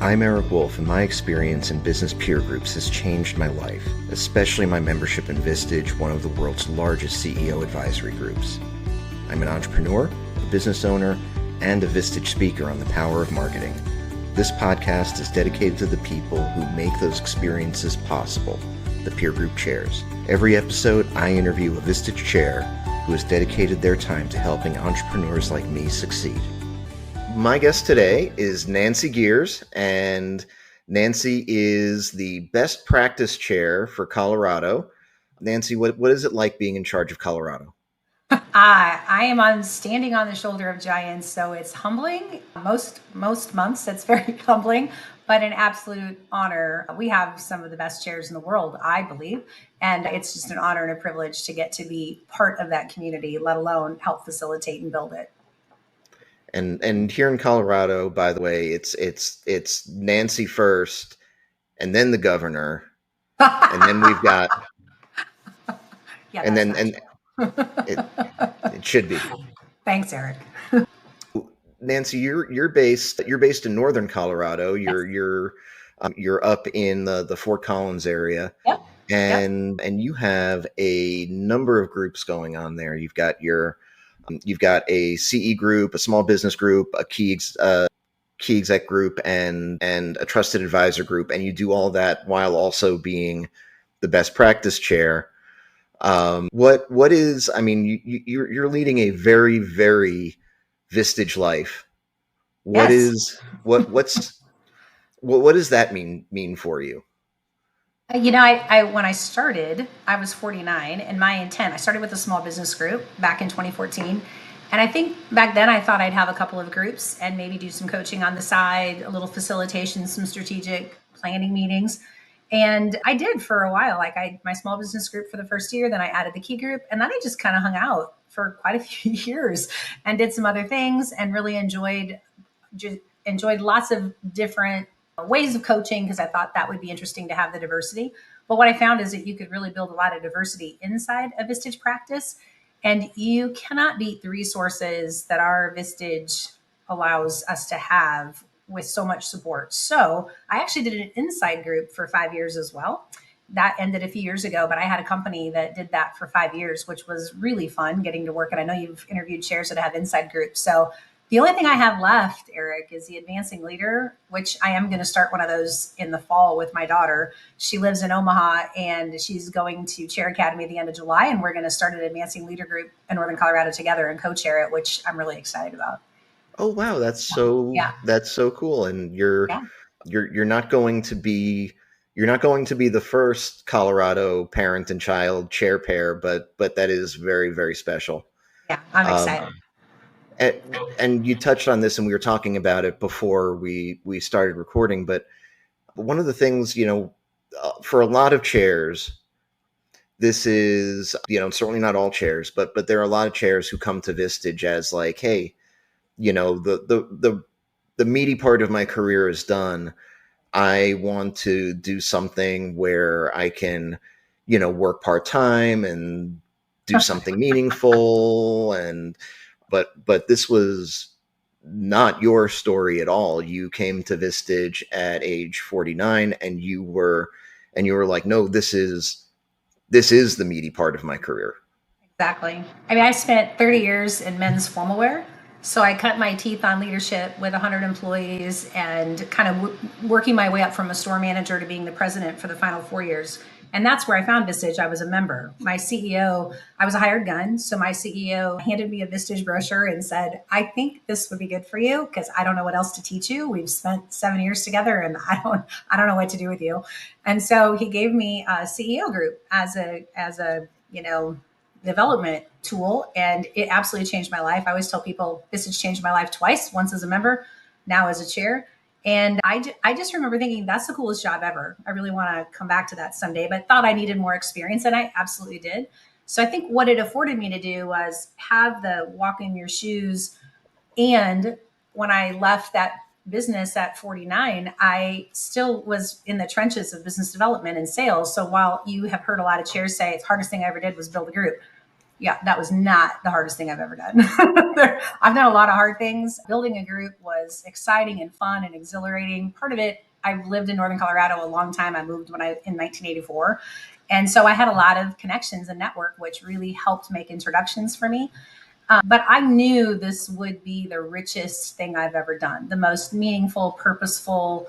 I'm Eric Wolf, and my experience in business peer groups has changed my life, especially my membership in Vistage, one of the world's largest CEO advisory groups. I'm an entrepreneur, a business owner, and a Vistage speaker on the power of marketing. This podcast is dedicated to the people who make those experiences possible, the peer group chairs. Every episode, I interview a Vistage chair who has dedicated their time to helping entrepreneurs like me succeed. My guest today is Nancy Girres, and Nancy is the best practice chair for Colorado. Nancy, what is it like being in charge of Colorado? I am standing on the shoulder of giants, so it's humbling. Most months, it's very humbling, but an absolute honor. We have some of the best chairs in the world, I believe, and it's just an honor and a privilege to get to be part of that community, let alone help facilitate and build it. And here in Colorado, by the way, it's Nancy first, and then the governor, and then we've got, Yeah, and that's then it should be. Thanks, Eric. Nancy, you're based in northern Colorado. Yes. You're up in the Fort Collins area. Yep. And you have a number of groups going on there. You've got a CE group, a small business group, a key exec group, and a trusted advisor group, and you do all that while also being the best practice chair. What is? I mean, you're leading a very, very Vistage life. What does that mean for you? I when I started, I was 49, and my intent, I started with a small business group back in 2014. And I think back then I thought I'd have a couple of groups and maybe do some coaching on the side, a little facilitation, some strategic planning meetings. And I did for a while. Like my small business group for the first year, then I added the key group, and then I just kind of hung out for quite a few years and did some other things and really enjoyed lots of different ways of coaching because I thought that would be interesting to have the diversity. But what I found is that you could really build a lot of diversity inside a Vistage practice, and you cannot beat the resources that our Vistage allows us to have with so much support. So I actually did an inside group for 5 years as well. That ended a few years ago, but I had a company that did that for 5 years, which was really fun getting to work. And I know you've interviewed chairs that have inside groups. So the only thing I have left, Eric, is the Advancing Leader, which I am going to start one of those in the fall with my daughter. She lives in Omaha, and she's going to Chair Academy at the end of July, and we're going to start an Advancing Leader group in Northern Colorado together and co-chair it, which I'm really excited about. Oh wow, that's so cool. And you're not going to be the first Colorado parent and child chair pair, but that is very, very special. Yeah, I'm excited. And you touched on this, and we were talking about it before we started recording. But one of the things, for a lot of chairs, this is, certainly not all chairs, but there are a lot of chairs who come to Vistage as like, hey, the meaty part of my career is done. I want to do something where I can, work part-time and do something meaningful. But this was not your story at all. You came to Vistage at age 49, and you were like, no, this is the meaty part of my career. Exactly. I mean, I spent 30 years in men's formal wear. So I cut my teeth on leadership with 100 employees and kind of working my way up from a store manager to being the president for the final 4 years. And that's where I found Vistage. I was a member. My CEO, I was a hired gun. So my CEO handed me a Vistage brochure and said, I think this would be good for you because I don't know what else to teach you. We've spent 7 years together, and I don't know what to do with you. And so he gave me a CEO group as a development tool, and it absolutely changed my life. I always tell people this has changed my life twice, once as a member, now as a chair. And I just remember thinking that's the coolest job ever. I really want to come back to that someday, but thought I needed more experience, and I absolutely did. So I think what it afforded me to do was have the walk in your shoes. And when I left that business at 49, I still was in the trenches of business development and sales. So while you have heard a lot of chairs say it's the hardest thing I ever did was build a group, Yeah, that was not the hardest thing I've ever done. I've done a lot of hard things. Building a group was exciting and fun and exhilarating. Part of it, I've lived in Northern Colorado a long time. I moved in 1984. And so I had a lot of connections and network, which really helped make introductions for me. But I knew this would be the richest thing I've ever done, the most meaningful, purposeful.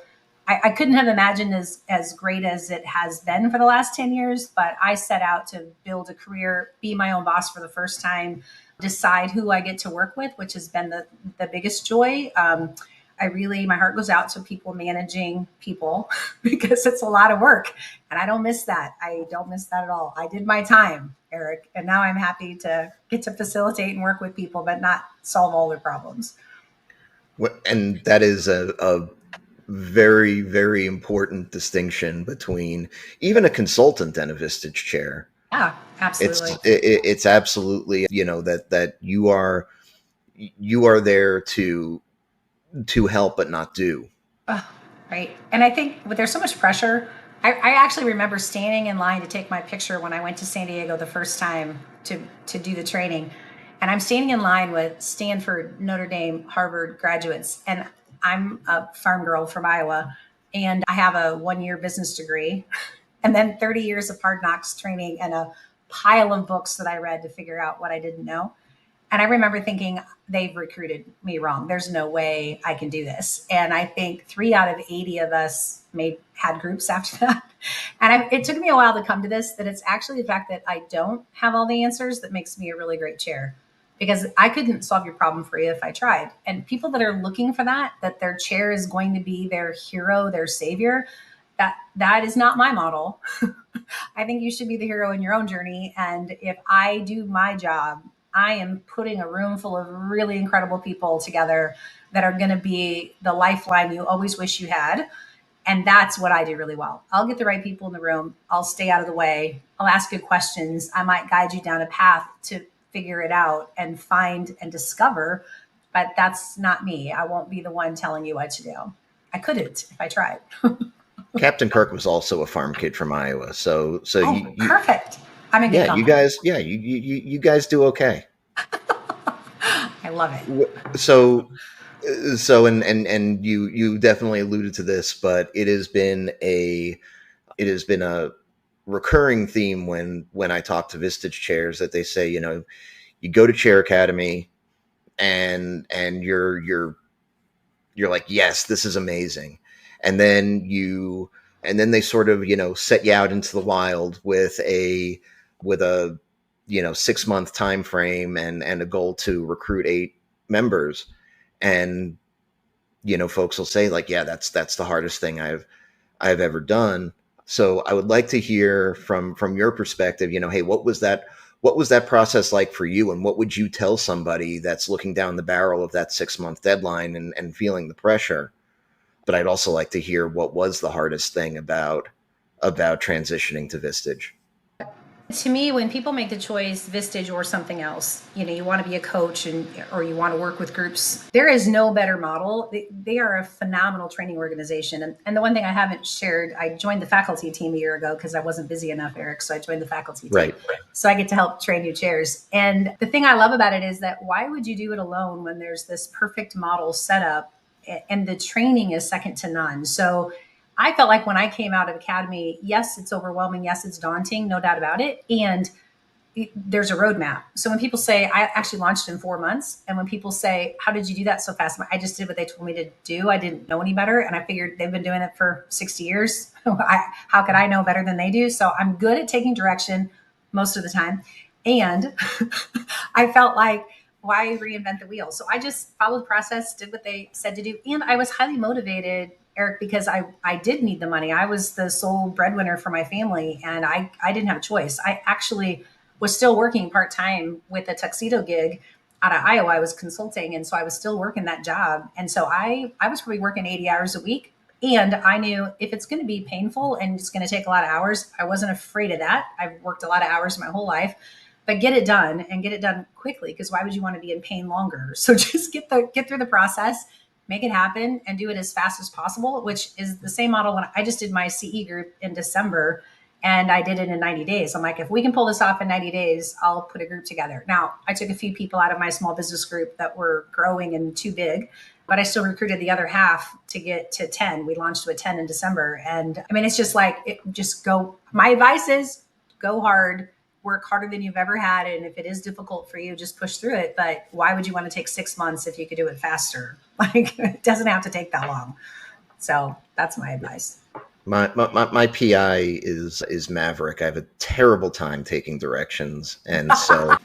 I couldn't have imagined as great as it has been for the last 10 years, but I set out to build a career, be my own boss for the first time, decide who I get to work with, which has been the biggest joy. My heart goes out to people managing people because it's a lot of work. And I don't miss that. I don't miss that at all. I did my time, Eric, and now I'm happy to get to facilitate and work with people, but not solve all their problems. And that is a very, very important distinction between even a consultant and a Vistage chair. Yeah, absolutely. It's absolutely, that you are there to help but not do. Oh, right. And I think there's so much pressure. I actually remember standing in line to take my picture when I went to San Diego the first time to do the training. And I'm standing in line with Stanford, Notre Dame, Harvard graduates. And I'm a farm girl from Iowa. And I have a 1 year business degree and then 30 years of hard knocks training and a pile of books that I read to figure out what I didn't know. And I remember thinking, they've recruited me wrong. There's no way I can do this. And I think 3 out of 80 of us had groups after that. And it took me a while to come to this, that it's actually the fact that I don't have all the answers that makes me a really great chair. Because I couldn't solve your problem for you if I tried. And people that are looking for that their chair is going to be their hero, their savior, that is not my model. I think you should be the hero in your own journey. And if I do my job, I am putting a room full of really incredible people together that are going to be the lifeline you always wish you had. And that's what I do really well. I'll get the right people in the room. I'll stay out of the way. I'll ask good questions. I might guide you down a path to figure it out and find and discover. But that's not me. I won't be the one telling you what to do. I couldn't if I tried. Captain Kirk was also a farm kid from Iowa, so Oh, perfect. I'm in good yeah, you company. guys, yeah, you guys do okay. I love it. So and you definitely alluded to this, but it has been a recurring theme when I talk to Vistage chairs that they say, you go to Chair Academy and you're like, yes, this is amazing. And then they sort of, set you out into the wild with a 6-month time frame and a goal to recruit 8 members. And, folks will say like, yeah, that's the hardest thing I've ever done. So I would like to hear from your perspective, hey, what was that process like for you, and what would you tell somebody that's looking down the barrel of that 6-month deadline and feeling the pressure? But I'd also like to hear what was the hardest thing about transitioning to Vistage. To me, when people make the choice, Vistage or something else, you want to be a coach or you want to work with groups, there is no better model. They are a phenomenal training organization. And the one thing I haven't shared, I joined the faculty team a year ago because I wasn't busy enough, Eric. So I joined the faculty team. Right. So I get to help train new chairs. And the thing I love about it is that why would you do it alone when there's this perfect model set up and the training is second to none? So I felt like when I came out of academy, yes, it's overwhelming. Yes, it's daunting, no doubt about it. And there's a roadmap. So when people say, I actually launched in 4 months. And when people say, how did you do that so fast? I just did what they told me to do. I didn't know any better. And I figured they've been doing it for 60 years. How could I know better than they do? So I'm good at taking direction most of the time. And I felt like, why reinvent the wheel? So I just followed the process, did what they said to do. And I was highly motivated, Eric, because I did need the money. I was the sole breadwinner for my family and I didn't have a choice. I actually was still working part-time with a tuxedo gig out of Iowa. I was consulting. And so I was still working that job. And so I was probably working 80 hours a week. And I knew if it's going to be painful and it's going to take a lot of hours, I wasn't afraid of that. I've worked a lot of hours my whole life, but get it done and get it done quickly. Because why would you want to be in pain longer? So just get through the process, make it happen, and do it as fast as possible. Which is the same model when I just did my CE group in December, And I did it in 90 days. I'm like, if we can pull this off in 90 days, I'll put a group together. Now, I took a few people out of my small business group that were growing and too big, but I still recruited the other half to get to 10. We launched with 10 in December. And I mean, it's just like, just go. My advice is go hard, work harder than you've ever had. And if it is difficult for you, just push through it. But why would you want to take 6 months if you could do it faster? Like, it doesn't have to take that long. So that's my advice. My PI is Maverick. I have a terrible time taking directions, and so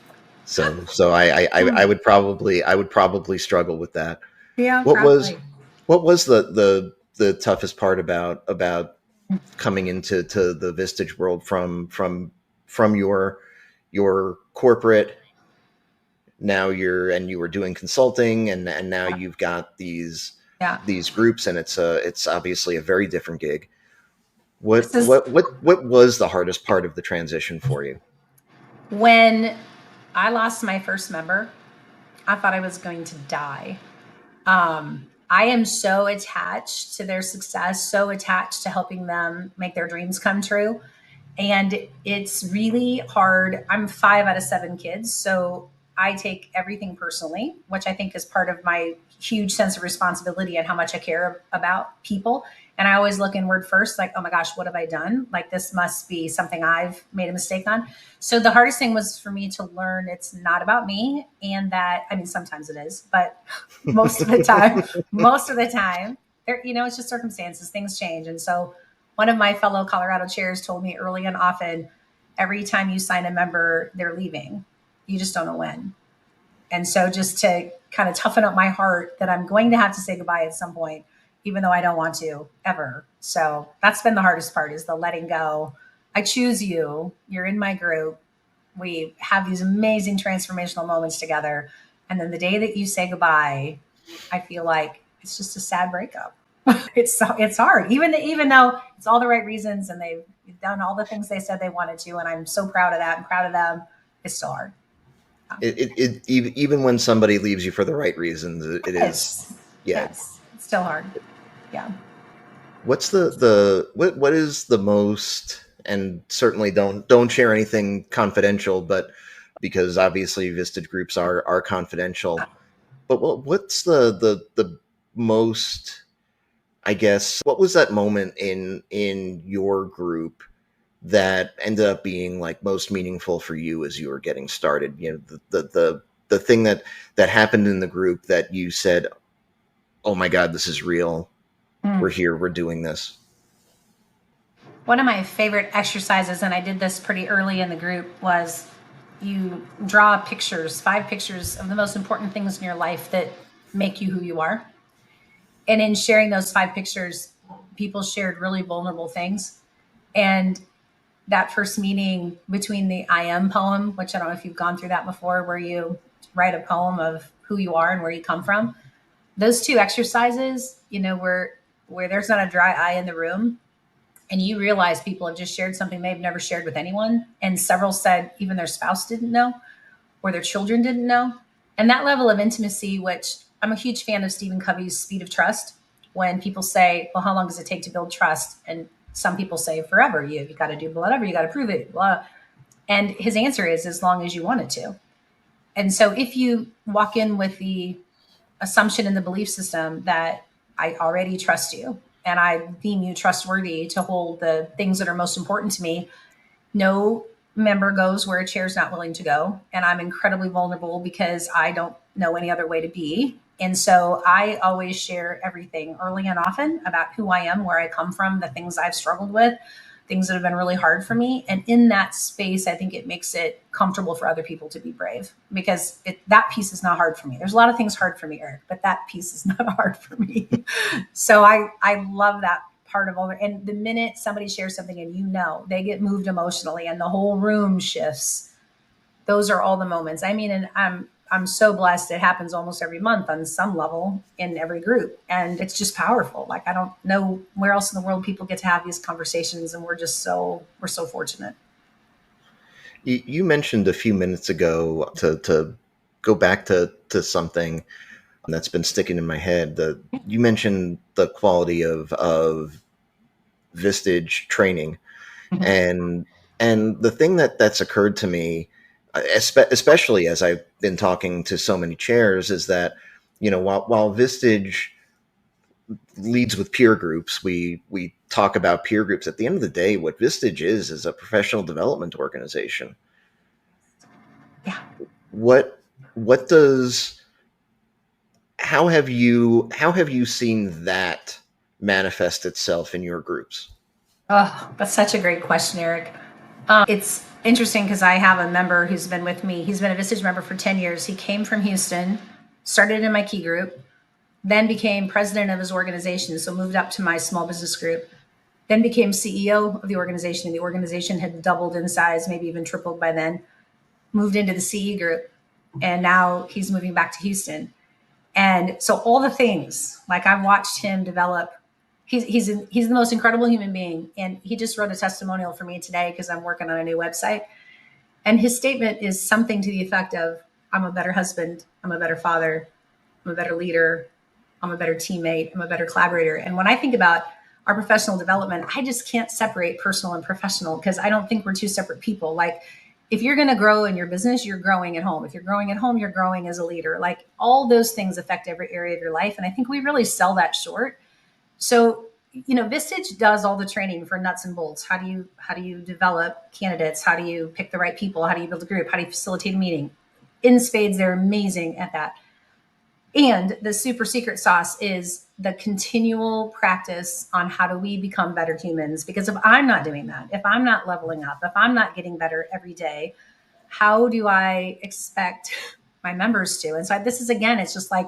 I would probably struggle with that. Yeah, What was probably. what was the toughest part about coming into the Vistage world from your corporate, now you were doing consulting, and now you've got Yeah. these groups, and it's obviously a very different gig. This is What was the hardest part of the transition for you? when I lost my first member, I thought I was going to die. I am so attached to their success, so attached to helping them make their dreams come true. And it's really hard. I'm 5 out of 7 kids, so I take everything personally, which I think is part of my huge sense of responsibility and how much I care about people. And I always look inward first, like, oh my gosh, what have I done? Like, this must be something I've made a mistake on. So the hardest thing was for me to learn it's not about me, and that, I mean, sometimes it is, but most of the time, most of the time, it's just circumstances, things change. And so one of my fellow Colorado chairs told me early and often, every time you sign a member, they're leaving. You just don't know when. And so just to kind of toughen up my heart that I'm going to have to say goodbye at some point, even though I don't want to ever. So that's been the hardest part, is the letting go. I choose you. You're in my group. We have these amazing transformational moments together. And then the day that you say goodbye, I feel like it's just a sad breakup. It's hard, even though it's all the right reasons and they've done all the things they said they wanted to, and I'm so proud of that and proud of them. It's still hard. Even when somebody leaves you for the right reasons, it is, Yes, yeah. yes, it's still hard. Yeah. What's what is the most, and certainly don't share anything confidential, but because obviously Vistage groups are confidential. But what's the most, I guess, what was that moment in your group that ended up being like most meaningful for you as you were getting started? You know, the thing that happened in the group that you said, "Oh my God, this is real. We're Mm. here. We're doing this." One of my favorite exercises, and I did this pretty early in the group, was you draw pictures, 5 pictures of the most important things in your life that make you who you are. And in sharing those 5 pictures, people shared really vulnerable things. And that first meeting between the I am poem, which I don't know if you've gone through that before, where you write a poem of who you are and where you come from. Those two exercises, where there's not a dry eye in the room, and you realize people have just shared something they've never shared with anyone. And several said even their spouse didn't know, or their children didn't know. And that level of intimacy, which I'm a huge fan of Stephen Covey's Speed of Trust, when people say, well, how long does it take to build trust? And some people say forever. You got to do whatever, you got to prove it. Blah. And his answer is as long as you want it to. And so if you walk in with the assumption in the belief system that I already trust you and I deem you trustworthy to hold the things that are most important to me, no member goes where a chair is not willing to go. And I'm incredibly vulnerable because I don't know any other way to be. And so I always share everything early and often about who I am, where I come from, the things I've struggled with, things that have been really hard for me. And in that space, I think it makes it comfortable for other people to be brave, because that piece is not hard for me. There's a lot of things hard for me, Eric, but that piece is not hard for me. So I love that part of all. And the minute somebody shares something and they get moved emotionally and the whole room shifts, those are all the moments. I mean, and I'm so blessed. It happens almost every month on some level in every group. And it's just powerful. Like, I don't know where else in the world people get to have these conversations. And we're so fortunate. You mentioned a few minutes ago, to go back to something that's been sticking in my head. You mentioned the quality of Vistage training, and the thing that's occurred to me, especially as I've been talking to so many chairs, is that while Vistage leads with peer groups, we talk about peer groups. At the end of the day, what Vistage is a professional development organization. Yeah. What what does how have you seen that manifest itself in your groups? Oh, that's such a great question, Eric. It's interesting because I have a member who's been with me. He's been a Vistage member for 10 years. He came from Houston, started in my key group, then became president of his organization. So moved up to my small business group, then became CEO of the organization. The organization had doubled in size, maybe even tripled by then, moved into the CE group. And now he's moving back to Houston. And so all the things, like I've watched him develop. He's the most incredible human being. And he just wrote a testimonial for me today because I'm working on a new website. And his statement is something to the effect of, I'm a better husband, I'm a better father, I'm a better leader, I'm a better teammate, I'm a better collaborator. And when I think about our professional development, I just can't separate personal and professional because I don't think we're two separate people. Like, if you're going to grow in your business, you're growing at home. If you're growing at home, you're growing as a leader. Like, all those things affect every area of your life. And I think we really sell that short. So, Vistage does all the training for nuts and bolts. How do you develop candidates? How do you pick the right people? How do you build a group? How do you facilitate a meeting? In spades, they're amazing at that. And the super secret sauce is the continual practice on how do we become better humans? Because if I'm not doing that, if I'm not leveling up, if I'm not getting better every day, how do I expect my members to? And so this is, again, it's just like,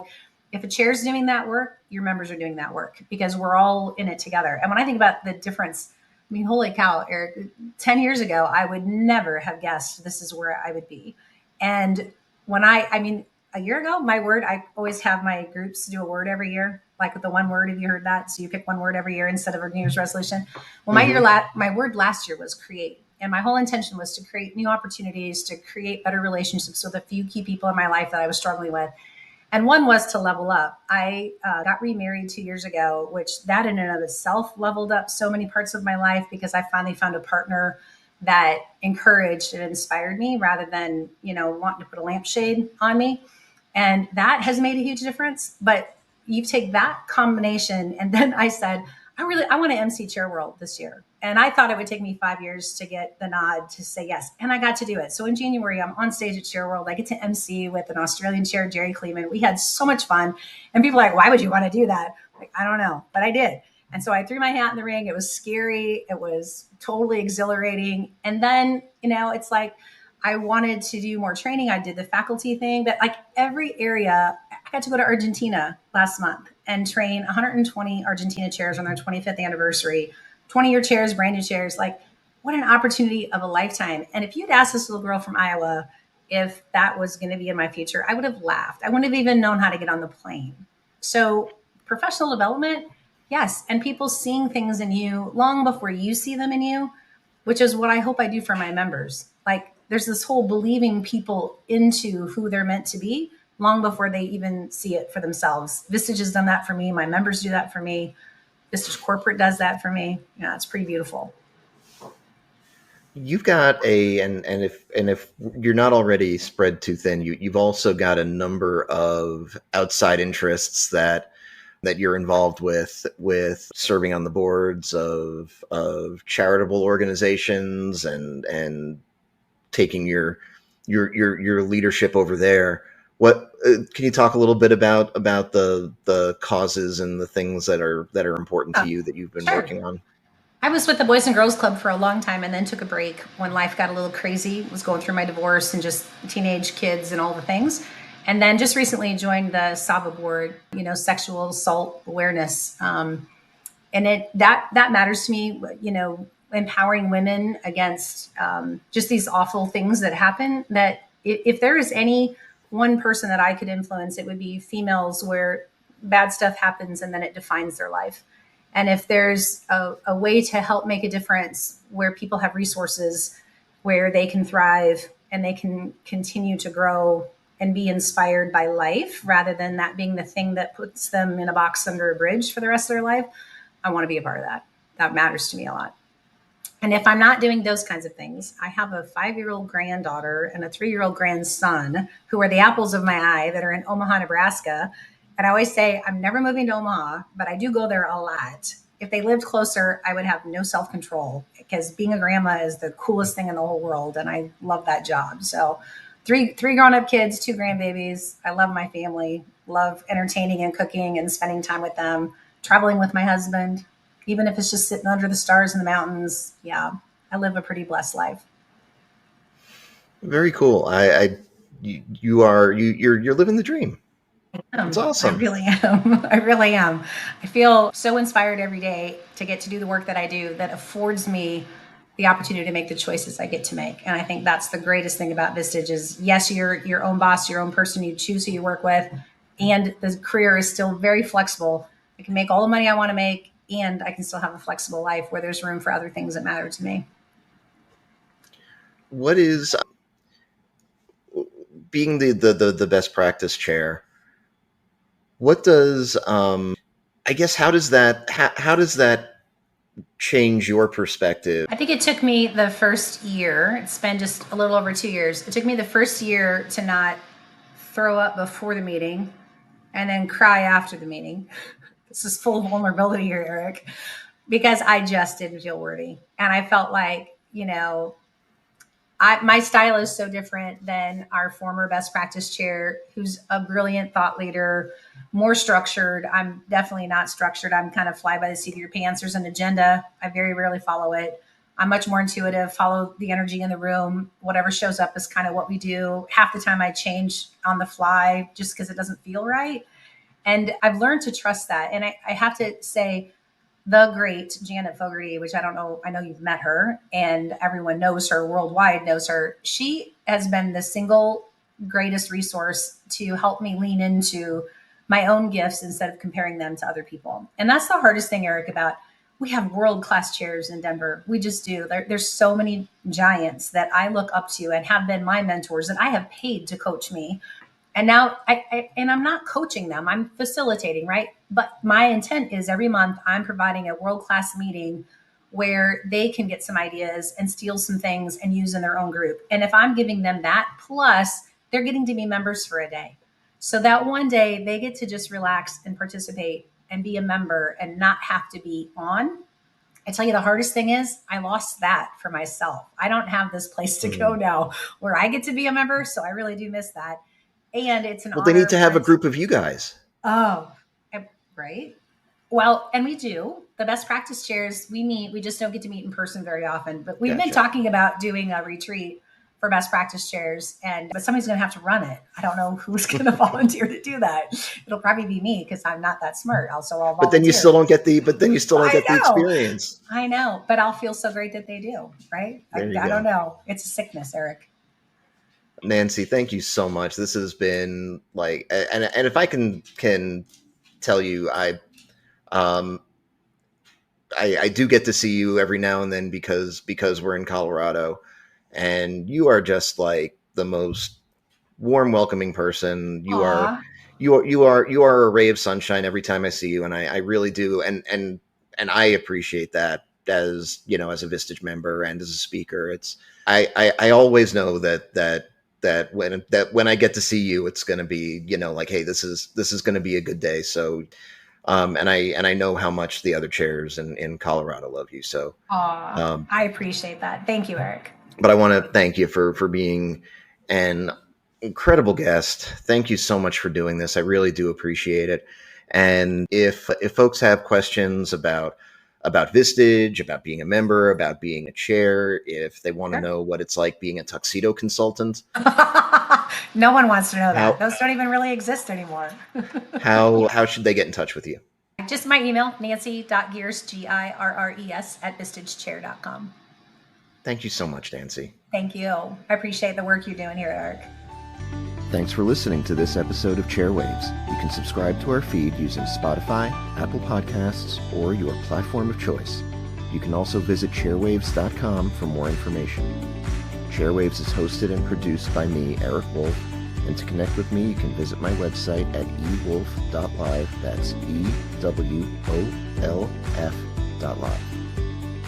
if a chair is doing that work, your members are doing that work because we're all in it together. And when I think about the difference, I mean, holy cow, Eric, 10 years ago, I would never have guessed this is where I would be. And I mean, a year ago, my word, I always have my groups do a word every year, like with the one word. Have you heard that? So you pick one word every year instead of a New Year's resolution. Well, Hmm. my word last year was create. And my whole intention was to create new opportunities, to create better relationships with a few key people in my life that I was struggling with. And one was to level up. I got remarried 2 years ago, which that in and of itself leveled up so many parts of my life because I finally found a partner that encouraged and inspired me rather than, wanting to put a lampshade on me. And that has made a huge difference. But you take that combination, and then I said, I want to MC Chair World this year. And I thought it would take me 5 years to get the nod to say yes. And I got to do it. So in January, I'm on stage at Chair World. I get to MC with an Australian chair, Jerry Kleeman. We had so much fun. And people are like, why would you want to do that? Like, I don't know, but I did. And so I threw my hat in the ring. It was scary. It was totally exhilarating. And then, it's like, I wanted to do more training. I did the faculty thing, but like every area, I got to go to Argentina last month and train 120 Argentina chairs on their 25th anniversary, 20-year chairs, brand new chairs. Like, what an opportunity of a lifetime. And if you'd asked this little girl from Iowa if that was going to be in my future, I would have laughed. I wouldn't have even known how to get on the plane. So, professional development, yes. And people seeing things in you long before you see them in you, which is what I hope I do for my members. Like, there's this whole believing people into who they're meant to be long before they even see it for themselves. Vistage has done that for me. My members do that for me. Vistage Corporate does that for me. Yeah, it's pretty beautiful. You've got and if you're not already spread too thin, you've also got a number of outside interests that you're involved with serving on the boards of charitable organizations and taking your leadership over there. What can you talk a little bit about the causes and the things that are important to Oh, you that you've been sure. working on? I was with the Boys and Girls Club for a long time and then took a break when life got a little crazy. Was going through my divorce and just teenage kids and all the things. And then just recently joined the SABA board, sexual assault awareness. And that matters to me, empowering women against just these awful things that happen. That if there is any one person that I could influence, it would be females where bad stuff happens and then it defines their life. And if there's a way to help make a difference where people have resources where they can thrive and they can continue to grow and be inspired by life rather than that being the thing that puts them in a box under a bridge for the rest of their life, I want to be a part of that. That matters to me a lot. And if I'm not doing those kinds of things, I have a 5-year-old granddaughter and a 3-year-old grandson who are the apples of my eye that are in Omaha, Nebraska. And I always say, I'm never moving to Omaha, but I do go there a lot. If they lived closer, I would have no self control because being a grandma is the coolest thing in the whole world. And I love that job. So, three grown up kids, 2 grandbabies. I love my family, love entertaining and cooking and spending time with them, traveling with my husband, even if it's just sitting under the stars in the mountains. Yeah, I live a pretty blessed life. Very cool. You're living the dream. It's I awesome. really am. I really am. I feel so inspired every day to get to do the work that I do that affords me the opportunity to make the choices I get to make. And I think that's the greatest thing about Vistage is yes, you're your own boss, your own person, you choose who you work with. And the career is still very flexible. I can make all the money I want to make and I can still have a flexible life where there's room for other things that matter to me. What is being the best practice chair? What does I guess how does that change your perspective? I think it took me the first year, it's been just a little over 2 years. It took me the first year to not throw up before the meeting and then cry after the meeting. This is full vulnerability here, Eric, because I just didn't feel worthy. And I felt like, my style is so different than our former best practice chair, who's a brilliant thought leader, more structured. I'm definitely not structured. I'm kind of fly by the seat of your pants. There's an agenda. I very rarely follow it. I'm much more intuitive, follow the energy in the room. Whatever shows up is kind of what we do. Half the time I change on the fly just because it doesn't feel right. And I've learned to trust that. And I have to say, the great Janet Fogarty, which I know you've met her and everyone knows her worldwide knows her. She has been the single greatest resource to help me lean into my own gifts instead of comparing them to other people. And that's the hardest thing, Eric, about we have world-class chairs in Denver. We just do. There's so many giants that I look up to and have been my mentors that I have paid to coach me. And now I'm not coaching them, I'm facilitating, right? But my intent is every month I'm providing a world-class meeting where they can get some ideas and steal some things and use in their own group. And if I'm giving them that, plus they're getting to be members for a day. So that one day they get to just relax and participate and be a member and not have to be on. I tell you, the hardest thing is I lost that for myself. I don't have this place to go now where I get to be a member. So I really do miss that. And it's an Well, they need honor. to have a group of you guys. Oh, right. Well, and we do. The best practice chairs, we meet. We just don't get to meet in person very often. But we've been Gotcha. talking about doing a retreat for best practice chairs, but somebody's going to have to run it. I don't know who's going to volunteer to do that. It'll probably be me because I'm not that smart. Also, I'll volunteer. But then you still don't get the experience. I know, but I'll feel so great that they do. Right? I don't know. It's a sickness, Eric. Nancy, thank you so much. This has been like, and if I can tell you, I do get to see you every now and then because we're in Colorado, and you are just like the most warm, welcoming person. You Aww. are a ray of sunshine every time I see you, and I really do, and I appreciate that as as a Vistage member and as a speaker. I always know that when I get to see you, it's going to be, like, hey, this is going to be a good day. So, and I know how much the other chairs in Colorado love you. So, I appreciate that. Thank you, Eric. But I want to thank you for being an incredible guest. Thank you so much for doing this. I really do appreciate it. And if folks have questions about Vistage, about being a member, about being a chair, if they want to know what it's like being a tuxedo consultant. No one wants to know that. Those don't even really exist anymore. How should they get in touch with you? Just my email, nancy.girres, GIRRES @vistagechair.com. Thank you so much, Nancy. Thank you. I appreciate the work you're doing here, Eric. Thanks for listening to this episode of Chairwaves. You can subscribe to our feed using Spotify, Apple Podcasts, or your platform of choice. You can also visit chairwaves.com for more information. Chairwaves is hosted and produced by me, Eric Wolf, and to connect with me, you can visit my website at ewolf.live. That's EWOLF.live.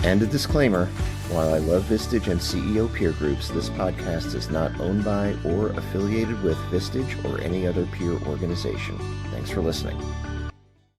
And a disclaimer, while I love Vistage and CEO peer groups, this podcast is not owned by or affiliated with Vistage or any other peer organization. Thanks for listening.